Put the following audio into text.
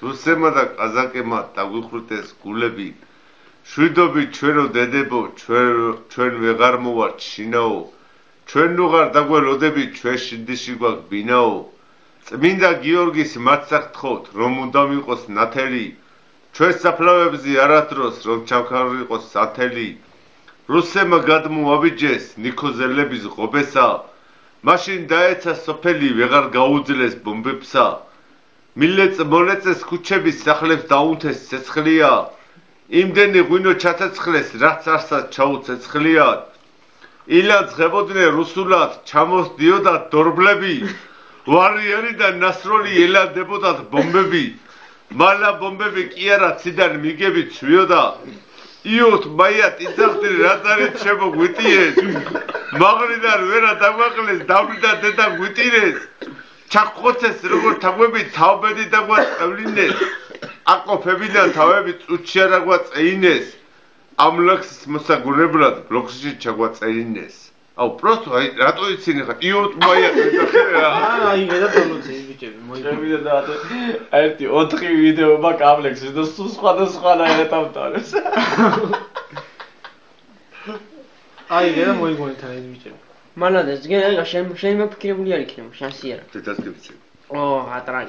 რუსებმა და ყაზაკებმა დაგვიხრუტეს გულები, შვიდობით ჩვენო დედებო, ჩვენ ვეღარ მოვართ შინაო, ჩვენ ნუღარ დაგველოდებით, ჩვენ შინდიში გვაქვს ბინაო, წმინდა გიორგის მართსა გთხოვთ, რომ უნდა ვიყოს ნათელი, ჩვენ საფლავებზე არასდროს, რომ ჩავქარიყოს სათელი, რუსებმა გადმოავიჯეს ნიქოზელების ღობესა, მაშინ დაეცა სოფელი ვეღარ გაუძლეს ბომბებსა, მილეწ მოლეწეს ქუჩების სახლებს დაუნთეს ცეცხლია, იმდენი ღვინო ჩაცეცხლეს, რაც არსად ჩაუცეცხლიათ, ილაძღებოდნენ რუსულად, ჩამოსდიოდათ დორბლები, ვარიანიდან ნასროლი ელადებოდათ ბომბები, მალა ბომბები კი არა ციდან მიგები ცვიოდა, იოთ მაიათ იცახდნენ რაც არის შემოგვიტიეს, მაღლიდან ვერა დაგვაყლეს, დავრიდა დედა გვიტირეს, ჩახოცეს როგორ თაგვები თავბედი დაგვაწევლინეს, აყოფებიდან თავები წუთში არა გვაწეინეს, ამ ლექსის მოსაგონებლად ბლოგში ჩაგვაწერინეს. აუ პროსტო აი რატო იცინე ხარ? იოთ მაიათ ეხლა. აი მე და დამოწეს ბიჭები, მოიგებია და ერთი 4 ვიდეო მაქვს ამ ლექსის და სულ სხვადასხვანაირად ამთავრებს. აი მე და მოიგონეთ აი ბიჭები. მანადეს, გელა შეიძლება ფიქრებული არ იქნება, შანსი არა. თეთრად გიცი. ო, ატრაკი.